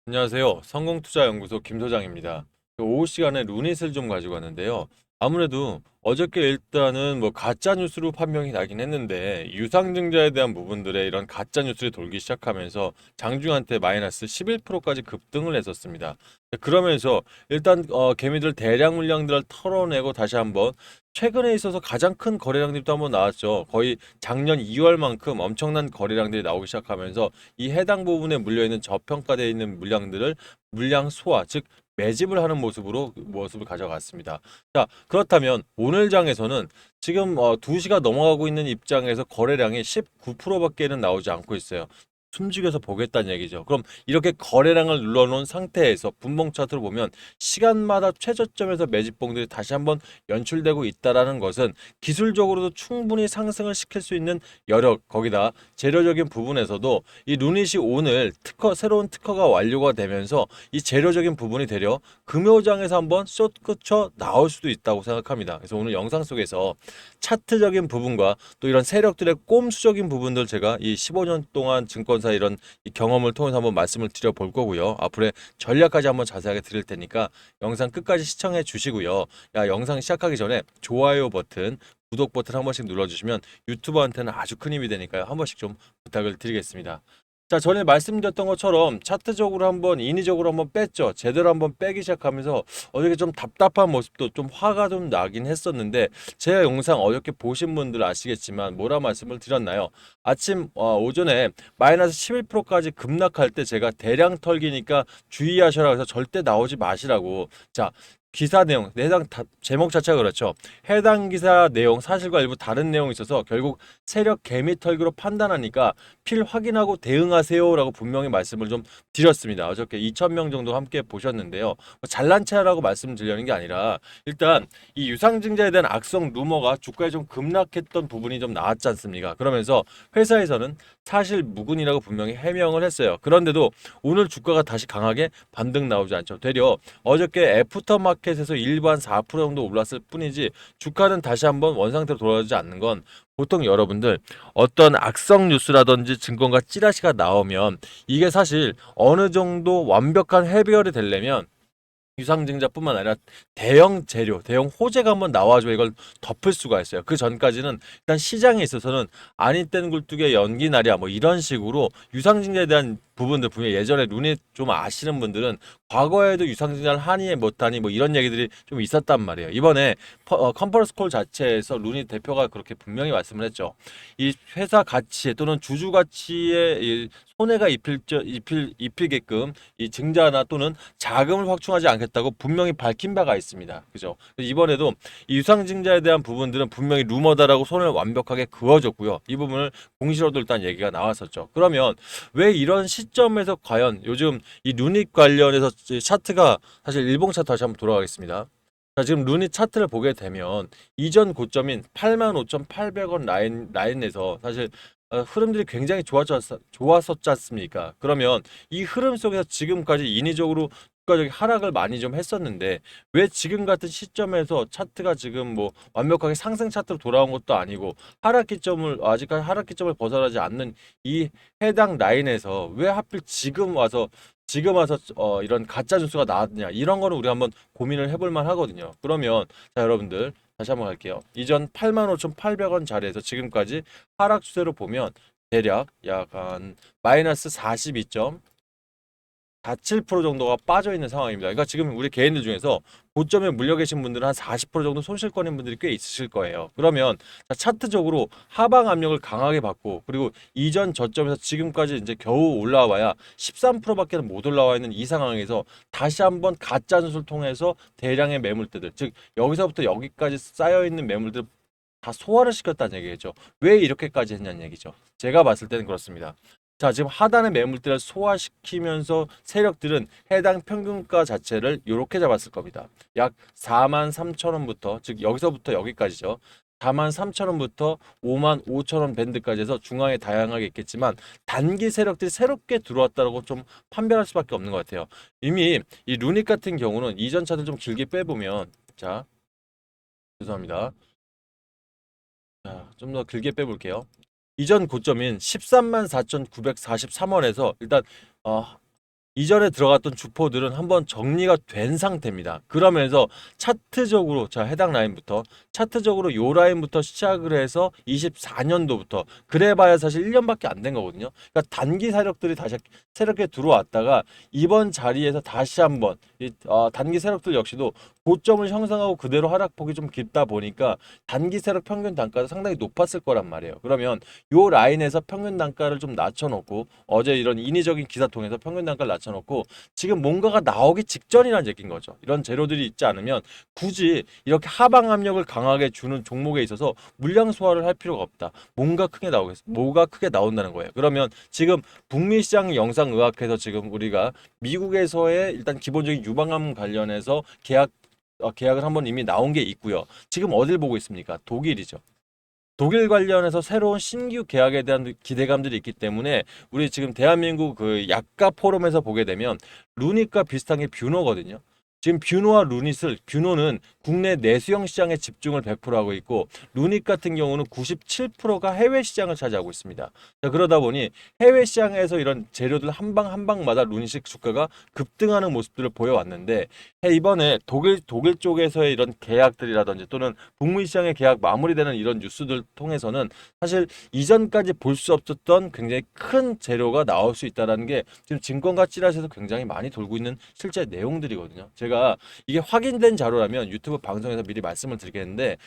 안녕하세요. 성공투자연구소 김 소장입니다. 오후 시간에 루닛을 좀 가지고 왔는데요. 아무래도 어저께 일단은 뭐 가짜 뉴스로 판명이 나긴 했는데 유상증자에 대한 부분들의 이런 가짜 뉴스를 돌기 시작하면서 장중한테 마이너스 11%까지 급등을 했었습니다. 그러면서 일단 개미들 대량 물량들을 털어내고 다시 한번 최근에 있어서 가장 큰 거래량들이 또 한번 나왔죠. 거의 작년 2월만큼 엄청난 거래량들이 나오기 시작하면서 이 해당 부분에 물려있는 저평가되어 있는 물량들을 물량 소화, 즉 매집을 하는 모습을 가져갔습니다. 자, 그렇다면 오늘 장에서는 지금 2시가 넘어가고 있는 입장에서 거래량이 19%밖에는 나오지 않고 있어요. 숨죽여서 보겠다는 얘기죠. 그럼 이렇게 거래량을 눌러놓은 상태에서 분봉 차트를 보면 시간마다 최저점에서 매집봉들이 다시 한번 연출되고 있다라는 것은 기술적으로도 충분히 상승을 시킬 수 있는 여력, 거기다 재료적인 부분에서도 이 루닛이 오늘 새로운 특허가 완료가 되면서 이 재료적인 부분이 되려 금요장에서 한번 숏끝쳐 나올 수도 있다고 생각합니다. 그래서 오늘 영상 속에서 차트적인 부분과 또 이런 세력들의 꼼수적인 부분들 제가 이 15년 동안 증권사 이런 이 경험을 통해서 한번 말씀을 드려볼 거고요. 앞으로의 전략까지 한번 자세하게 드릴 테니까 영상 끝까지 시청해 주시고요. 영상 시작하기 전에 좋아요 버튼, 구독 버튼 한 번씩 눌러주시면 유튜버한테는 아주 큰 힘이 되니까요. 한 번씩 좀 부탁을 드리겠습니다. 자, 전에 말씀드렸던 것처럼 차트적으로 한번 인위적으로 한번 뺐죠. 제대로 한번 빼기 시작하면서 어저께 좀 답답한 모습도 좀 화가 좀 나긴 했었는데 제 영상 어저께 보신 분들 아시겠지만 뭐라 말씀을 드렸나요? 아침 오전에 마이너스 11%까지 급락할 때 제가 대량 털기니까 주의하셔라 해서 절대 나오지 마시라고. 자, 기사 내용, 제목 자체가 그렇죠. 해당 기사 내용 사실과 일부 다른 내용이 있어서 결국 세력 개미 털기로 판단하니까 필 확인하고 대응하세요라고 분명히 말씀을 좀 드렸습니다. 어저께 2,000명 정도 함께 보셨는데요. 뭐 잘난 체하라고 말씀드리는 게 아니라 일단 이 유상증자에 대한 악성 루머가 주가에 좀 급락했던 부분이 좀 나왔지 않습니까? 그러면서 회사에서는 사실 무근이라고 분명히 해명을 했어요. 그런데도 오늘 주가가 다시 강하게 반등 나오지 않죠. 되려 어저께 애프터마켓에서 일반 4% 정도 올랐을 뿐이지 주가는 다시 한번 원상태로 돌아오지 않는 건 보통 여러분들 어떤 악성 뉴스라든지 증권가 찌라시가 나오면 이게 사실 어느 정도 완벽한 해결이 되려면 유상증자뿐만 아니라 대형 재료, 대형 호재가 한번 나와줘야 이걸 덮을 수가 있어요. 그 전까지는 일단 시장에 있어서는 아니 땐 굴뚝에 연기 나랴 뭐 이런 식으로 유상증자에 대한 부분들 분명히 예전에 눈에 좀 아시는 분들은 과거에도 유상증자를 하니 못하니 뭐 이런 얘기들이 좀 있었단 말이에요. 이번에 컨퍼런스 콜 자체에서 루니 대표가 그렇게 분명히 말씀을 했죠. 이 회사 가치에 또는 주주 가치에 손해가 입힐게끔 이 증자나 또는 자금을 확충하지 않겠다고 분명히 밝힌 바가 있습니다. 그죠? 이번에도 이 유상증자에 대한 부분들은 분명히 루머다라고 손을 완벽하게 그어줬고요. 이 부분을 공시로도 일단 얘기가 나왔었죠. 그러면 왜 이런 시점에서 과연 요즘 이 루닛 관련해서 차트가 사실 일봉 차트 다시 한번 돌아가겠습니다. 자, 지금 루닛 차트를 보게 되면 이전 고점인 85,800원 라인에서 사실 흐름들이 굉장히 좋았었지 않습니까? 그러면 이 흐름 속에서 지금까지 인위적으로 주가적인 하락을 많이 좀 했었는데 왜 지금 같은 시점에서 차트가 지금 뭐 완벽하게 상승 차트로 돌아온 것도 아니고 아직까지 하락 기점을 벗어나지 않는 이 해당 라인에서 왜 하필 지금 와서 이런 가짜 뉴스가 나왔느냐 이런 거는 우리 한번 고민을 해볼 만 하거든요. 그러면 자 여러분들 다시 한번 갈게요. 이전 85,800원 자리에서 지금까지 하락 추세로 보면 대략 약 한 마이너스 42점 47% 정도가 빠져 있는 상황입니다. 그러니까 지금 우리 개인들 중에서 고점에 물려 계신 분들은 한 40% 정도 손실권인 분들이 꽤 있으실 거예요. 그러면 차트적으로 하방 압력을 강하게 받고 그리고 이전 저점에서 지금까지 이제 겨우 올라와야 13%밖에 못 올라와 있는 이 상황에서 다시 한번 가짜 뉴스를 통해서 대량의 매물대들 즉 여기서부터 여기까지 쌓여 있는 매물들 다 소화를 시켰다는 얘기겠죠. 왜 이렇게까지 했냐는 얘기죠. 제가 봤을 때는 그렇습니다. 자, 지금 하단의 매물대를 소화시키면서 세력들은 해당 평균가 자체를 이렇게 잡았을 겁니다. 약 43,000원부터, 즉 여기서부터 여기까지죠. 43,000원부터 55,000원 밴드까지 해서 중앙에 다양하게 있겠지만 단기 세력들이 새롭게 들어왔다고 좀 판별할 수밖에 없는 것 같아요. 이미 이 루닛 같은 경우는 이전 차들 좀 길게 빼보면 자, 죄송합니다. 자, 좀 더 길게 빼볼게요. 이전 고점인 134,943원에서 일단 어, 이전에 들어갔던 주포들은 한번 정리가 된 상태입니다. 그러면서 차트적으로 자 해당 라인부터 차트적으로 요 라인부터 시작을 해서 24년도부터 그래봐야 사실 1년밖에 안 된 거거든요. 그러니까 단기 세력들이 다시 새롭게 들어왔다가 이번 자리에서 다시 한번 단기 세력들 역시도 고점을 형성하고 그대로 하락폭이 좀 깊다 보니까 단기 세력 평균 단가도 상당히 높았을 거란 말이에요. 그러면 요 라인에서 평균 단가를 좀 낮춰놓고 어제 이런 인위적인 기사 통해서 평균 단가를 낮춰놓고 지금 뭔가가 나오기 직전이라는 얘기인 거죠. 이런 재료들이 있지 않으면 굳이 이렇게 하방 압력을 강하게 주는 종목에 있어서 물량 소화를 할 필요가 없다. 뭐가 크게 나온다는 거예요. 그러면 지금 북미 시장 영상 의학해서 지금 우리가 미국에서의 일단 기본적인 유방암 관련해서 계약을 한번 이미 나온 게 있고요. 지금 어딜 보고 있습니까? 독일이죠. 독일 관련해서 새로운 신규 계약에 대한 기대감들이 있기 때문에 우리 지금 대한민국 그 약가 포럼에서 보게 되면 루닛과 비슷한 게 뷰노거든요. 지금 뷰노와 루닛을 뷰노는 국내 내수형 시장에 집중을 100% 하고 있고 루닛 같은 경우는 97%가 해외 시장을 차지하고 있습니다. 자, 그러다 보니 해외 시장에서 이런 재료들 한 방 한 방마다 루닛식 주가가 급등하는 모습들을 보여왔는데 이번에 독일 쪽에서의 이런 계약들이라든지 또는 북미 시장의 계약 마무리되는 이런 뉴스들 통해서는 사실 이전까지 볼 수 없었던 굉장히 큰 재료가 나올 수 있다는 게 지금 증권가 찌라시에서 굉장히 많이 돌고 있는 실제 내용들이거든요. 제가 이게 확인된 자료라면 유튜브 방송에서 미리 말씀을 드리겠는데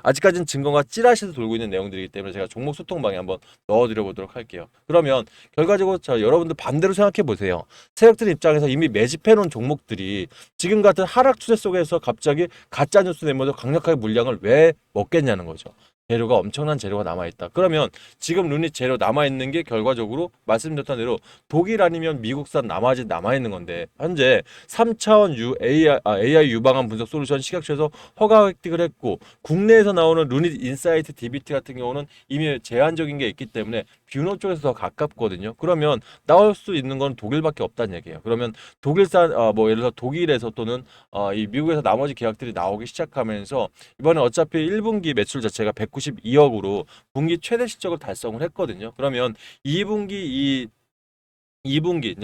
아직까지는 증권가 찌라시에서 돌고 있는 내용들이기 때문에 제가 종목 소통방에 한번 넣어드려 보도록 할게요. 그러면 결과적으로 여러분들 반대로 생각해 보세요. 세력들 입장에서 이미 매집해 놓은 종목들이 지금 같은 하락 추세 속에서 갑자기 가짜 뉴스 내면서 강력하게 물량을 왜 먹겠냐는 거죠. 재료가 엄청난 재료가 남아있다. 그러면 지금 루닛 재료 남아있는 게 결과적으로 말씀드렸던 대로 독일 아니면 미국산 나머지 남아있는 건데 현재 3차원 AI 유방암 분석 솔루션 식약처에서 허가 획득을 했고 국내에서 나오는 루닛 인사이트 DBT 같은 경우는 이미 제한적인 게 있기 때문에 뷰노 쪽에서 더 가깝거든요. 그러면 나올 수 있는 건 독일밖에 없다는 얘기예요. 그러면 독일산 뭐 예를 들어 독일에서 또는 이 미국에서 나머지 계약들이 나오기 시작하면서 이번에 어차피 1분기 매출 자체가 192억으로 분기 최대 실적을 달성을 했거든요. 그러면 2분기 2분기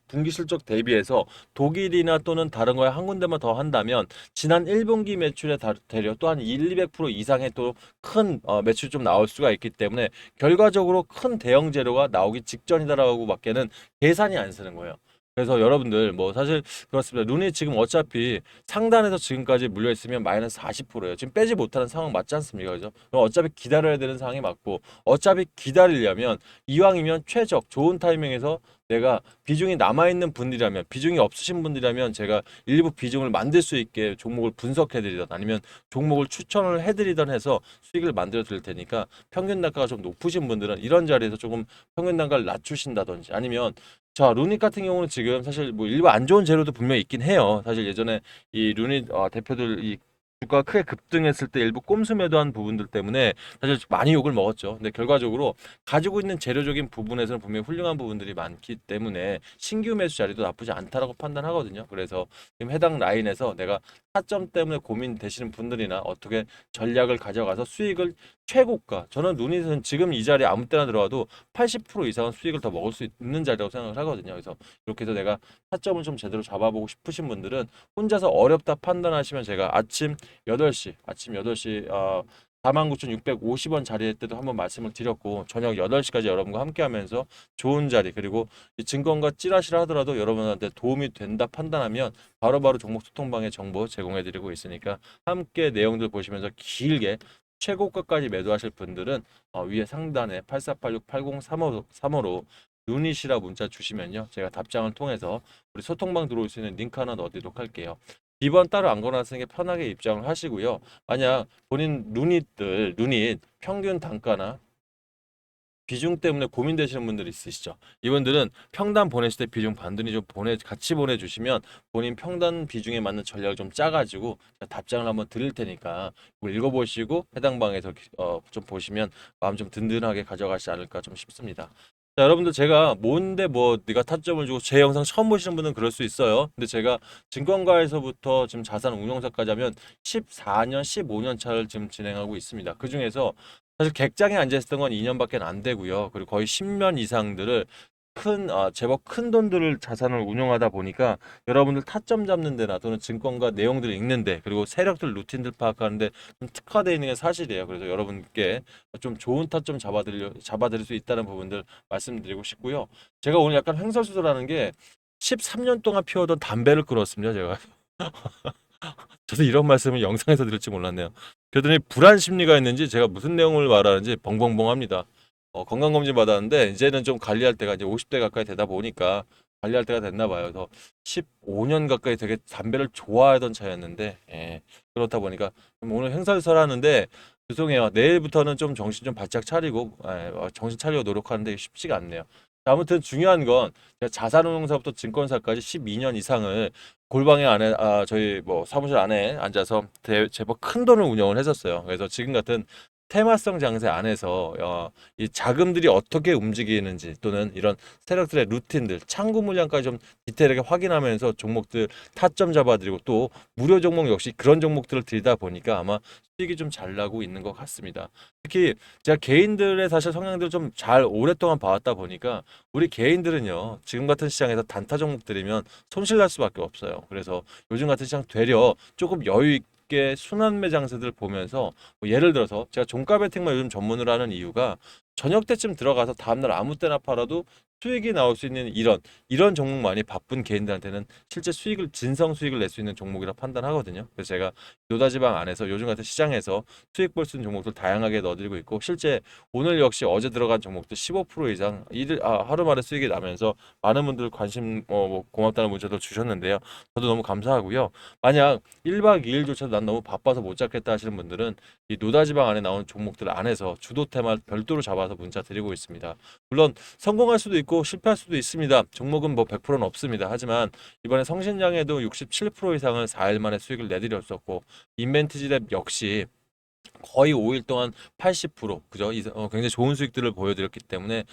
분기 실적 대비해서 독일이나 또는 다른 거에 한 군데만 더 한다면 지난 1분기 매출에 대려 또한 1, 200% 이상의 또 큰 매출 좀 나올 수가 있기 때문에 결과적으로 큰 대형 재료가 나오기 직전이다라고 밖에는 계산이 안 쓰는 거예요. 그래서 여러분들 뭐 사실 그렇습니다. 룬이 지금 어차피 상단에서 지금까지 물려 있으면 마이너스 40%예요. 지금 빼지 못하는 상황 맞지 않습니까? 그죠? 그럼 어차피 기다려야 되는 상황이 맞고 어차피 기다리려면 이왕이면 최적 좋은 타이밍에서 내가 비중이 남아있는 분들이라면 비중이 없으신 분들이라면 제가 일부 비중을 만들 수 있게 종목을 분석해드리던 아니면 종목을 추천을 해드리던 해서 수익을 만들어 드릴 테니까 평균 단가가 좀 높으신 분들은 이런 자리에서 조금 평균 단가를 낮추신다든지 아니면 자, 루닛 같은 경우는 지금 사실 뭐 일부 안 좋은 재료도 분명히 있긴 해요. 사실 예전에 이 루닛 대표들 이 주가가 크게 급등했을 때 일부 꼼수 매도한 부분들 때문에 사실 많이 욕을 먹었죠. 근데 결과적으로 가지고 있는 재료적인 부분에서는 분명히 훌륭한 부분들이 많기 때문에 신규 매수 자리도 나쁘지 않다라고 판단하거든요. 그래서 지금 해당 라인에서 내가 타점 때문에 고민되시는 분들이나 어떻게 전략을 가져가서 수익을 최고가 저는 루닛은 지금 이 자리에 아무 때나 들어와도 80% 이상은 수익을 더 먹을 수 있는 자리라고 생각을 하거든요. 그래서 이렇게 해서 내가 타점을 좀 제대로 잡아보고 싶으신 분들은 혼자서 어렵다 판단하시면 제가 아침 8시 49,650원 자리에 때도 한번 말씀을 드렸고 저녁 8시까지 여러분과 함께 하면서 좋은 자리 그리고 이 증권가 찌라시라 하더라도 여러분한테 도움이 된다 판단하면 바로바로 종목 소통방에 정보 제공해 드리고 있으니까 함께 내용들 보시면서 길게 최고가까지 매도하실 분들은 위에 상단에 8486-8035로 유닛이라 문자 주시면요. 제가 답장을 통해서 우리 소통방 들어올 수 있는 링크 하나 넣어드리도록 할게요. 비번 따로 안 걸어놨으니까 편하게 입장을 하시고요. 만약 본인 루닛 평균 단가나 비중 때문에 고민되시는 분들이 있으시죠. 이분들은 평단 보내실 때 비중 반드시 좀 같이 보내주시면 본인 평단 비중에 맞는 전략을 좀 짜가지고 답장을 한번 드릴 테니까 그걸 읽어보시고 해당 방에서 좀 보시면 마음 좀 든든하게 가져가시지 않을까 좀 싶습니다. 자, 여러분들 제가 뭔데 뭐 네가 타점을 주고 제 영상 처음 보시는 분은 그럴 수 있어요. 근데 제가 증권가에서부터 지금 자산 운용사까지 하면 14년, 15년 차를 지금 진행하고 있습니다. 그 중에서 사실 객장에 앉아 있었던 건 2년밖에 안 되고요. 그리고 거의 10년 이상들을 제법 큰 돈들을 자산을 운용하다 보니까 여러분들 타점 잡는 데나 또는 증권가 내용들을 읽는데 그리고 세력들 루틴들 파악하는데 좀 특화되어 있는 게 사실이에요. 그래서 여러분께 좀 좋은 타점 잡아드릴 수 있다는 부분들 말씀드리고 싶고요. 제가 오늘 약간 횡설수설하는 게 13년 동안 피워던 담배를 끊었습니다. 제가. 저도 이런 말씀을 영상에서 드릴지 몰랐네요. 그러더니 불안 심리가 있는지 제가 무슨 내용을 말하는지 벙벙벙합니다. 건강검진 받았는데 이제는 좀 관리할 때가 이제 50대 가까이 되다 보니까 관리할 때가 됐나 봐요. 그래서 15년 가까이 되게 담배를 좋아하던 차였는데 그렇다 보니까 오늘 행사를 하는데 죄송해요. 내일부터는 좀 정신 좀 바짝 차리고 정신 차리고 노력하는데 쉽지가 않네요. 아무튼 중요한 건 제가 자산운용사부터 증권사까지 12년 이상을 골방에 안에 저희 뭐 사무실 안에 앉아서 제법 큰 돈을 운영을 했었어요. 그래서 지금 같은 테마성 장세 안에서 이 자금들이 어떻게 움직이는지 또는 이런 세력들의 루틴들, 창구 물량까지 좀 디테일하게 확인하면서 종목들 타점 잡아드리고 또 무료 종목 역시 그런 종목들을 들이다 보니까 아마 수익이 좀 잘 나고 있는 것 같습니다. 특히 제가 개인들의 사실 성향들을 좀 잘 오랫동안 봐왔다 보니까 우리 개인들은요 지금 같은 시장에서 단타 종목들이면 손실 날 수밖에 없어요. 그래서 요즘 같은 시장 되려 조금 여유 있게 순환매 장세들 보면서 뭐 예를 들어서 제가 종가 베팅만 요즘 전문으로 하는 이유가 저녁 때쯤 들어가서 다음날 아무 때나 팔아도 수익이 나올 수 있는 이런 종목만이 바쁜 개인들한테는 실제 수익을 진성 수익을 낼 수 있는 종목이라 판단하거든요. 그래서 제가 노다지방 안에서 요즘 같은 시장에서 수익 볼 수 있는 종목들 다양하게 넣어드리고 있고 실제 오늘 역시 어제 들어간 종목도 15% 이상 하루 만에 수익이 나면서 많은 분들 관심 뭐 고맙다는 문자도 주셨는데요. 저도 너무 감사하고요. 만약 1박 2일조차도 난 너무 바빠서 못 잡겠다 하시는 분들은 이 노다지방 안에 나오는 종목들 안에서 주도 테마 별도로 잡아서 문자 드리고 있습니다. 물론 성공할 수도 있고 실패할 수도 있습니다. 종목은 뭐 100%는 없습니다. 하지만 이번에 성신장에도 67% 이상을 4일 만에 수익을 내드렸었고 인벤트지랩 역시 거의 5일 동안 80% 그죠? 굉장히 좋은 수익들을 보여드렸기 때문에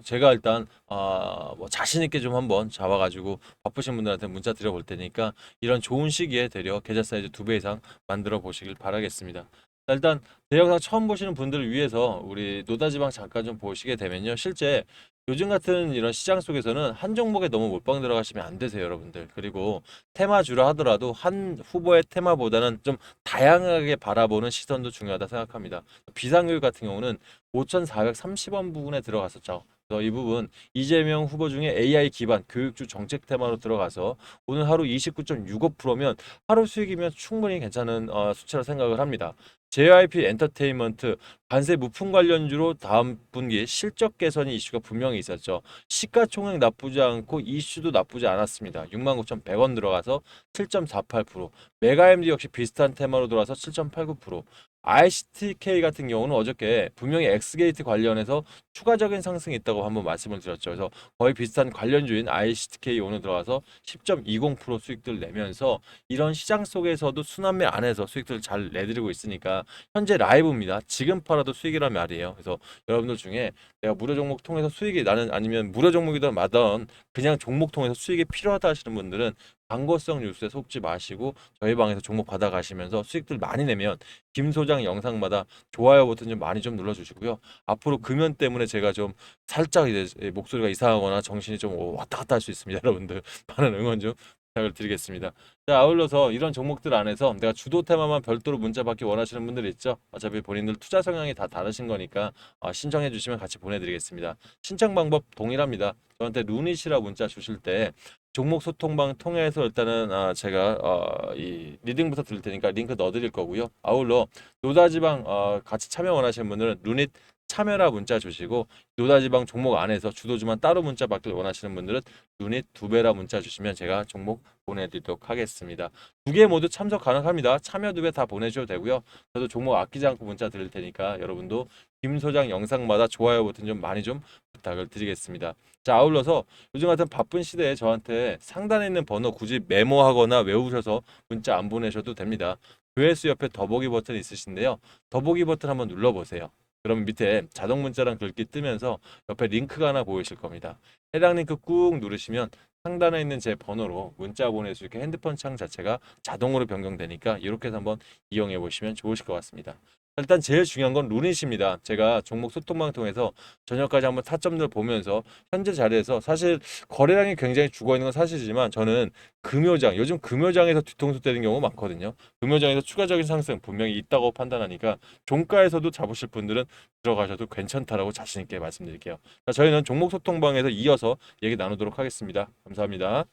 제가 일단 뭐 자신 있게 좀 한번 잡아가지고 바쁘신 분들한테 문자 드려볼 테니까 이런 좋은 시기에 되려 계좌 사이즈 2배 이상 만들어 보시길 바라겠습니다. 자, 일단 내 영상 처음 보시는 분들을 위해서 우리 노다지방 잠깐 좀 보시게 되면요. 실제 요즘 같은 이런 시장 속에서는 한 종목에 너무 몰빵 들어가시면 안 되세요, 여러분들. 그리고 테마주라 하더라도 한 후보의 테마보다는 좀 다양하게 바라보는 시선도 중요하다 생각합니다. 비상교육 같은 경우는 5,430원 부분에 들어갔었죠. 그래서 이 부분 이재명 후보 중에 AI 기반 교육주 정책 테마로 들어가서 오늘 하루 29.65%면 하루 수익이면 충분히 괜찮은 수치라 생각을 합니다. JYP 엔터테인먼트 관세 무품 관련주로 다음 분기에 실적 개선이 이슈가 분명히 있었죠. 시가총액 나쁘지 않고 이슈도 나쁘지 않았습니다. 69,100원 들어가서 7.48%, 메가MD 역시 비슷한 테마로 들어와서 7.89%, ICTK 같은 경우는 어저께 분명히 엑스게이트 관련해서 추가적인 상승이 있다고 한번 말씀을 드렸죠. 그래서 거의 비슷한 관련주인 ICTK 오늘 들어와서 10.20% 수익들 내면서 이런 시장 속에서도 순환매 안에서 수익들을 잘 내드리고 있으니까 현재 라이브입니다. 지금 팔아도 수익이란 말이에요. 그래서 여러분들 중에 내가 무료 종목 통해서 수익이 나는 아니면 무료 종목이든 마든 그냥 종목 통해서 수익이 필요하다 하시는 분들은 광고성 뉴스에 속지 마시고 저희 방에서 종목 받아가시면서 수익들 많이 내면 김 소장 영상마다 좋아요 버튼 좀 많이 좀 눌러주시고요. 앞으로 금연 때문에 제가 좀 살짝 이제 목소리가 이상하거나 정신이 좀 왔다 갔다 할 수 있습니다. 여러분들 많은 응원 좀 부탁을 드리겠습니다. 자, 아울러서 이런 종목들 안에서 내가 주도 테마만 별도로 문자 받기 원하시는 분들 있죠? 어차피 본인들 투자 성향이 다 다르신 거니까 신청해 주시면 같이 보내드리겠습니다. 신청 방법 동일합니다. 저한테 루닛이라 문자 주실 때 종목 소통방 통해서 일단은 제가 이 리딩부터 드릴 테니까 링크 넣어드릴 거고요. 아울러 노다지방 같이 참여 원하시는 분들은 루닛 참여라 문자 주시고 노다지방 종목 안에서 주도주만 따로 문자 받길 원하시는 분들은 유닛 2배라 문자 주시면 제가 종목 보내드리도록 하겠습니다. 두 개 모두 참석 가능합니다. 참여 2배 다 보내주셔도 되고요. 저도 종목 아끼지 않고 문자 드릴 테니까 여러분도 김 소장 영상마다 좋아요 버튼 좀 많이 좀 부탁을 드리겠습니다. 자, 아울러서 요즘 같은 바쁜 시대에 저한테 상단에 있는 번호 굳이 메모하거나 외우셔서 문자 안 보내셔도 됩니다. 조회수 옆에 더보기 버튼 있으신데요. 더보기 버튼 한번 눌러보세요. 그러면 밑에 자동 문자랑 글귀 뜨면서 옆에 링크가 하나 보이실 겁니다. 해당 링크 꾹 누르시면 상단에 있는 제 번호로 문자 보낼 수 있게 핸드폰 창 자체가 자동으로 변경되니까 이렇게 해서 한번 이용해 보시면 좋으실 것 같습니다. 일단 제일 중요한 건 루닛입니다. 제가 종목 소통방 통해서 저녁까지 한번 타점들 보면서 현재 자리에서 사실 거래량이 굉장히 죽어 있는 건 사실이지만 저는 금요장, 요즘 금요장에서 뒤통수 때리는 경우가 많거든요. 금요장에서 추가적인 상승 분명히 있다고 판단하니까 종가에서도 잡으실 분들은 들어가셔도 괜찮다라고 자신 있게 말씀드릴게요. 자, 저희는 종목 소통방에서 이어서 얘기 나누도록 하겠습니다. 감사합니다.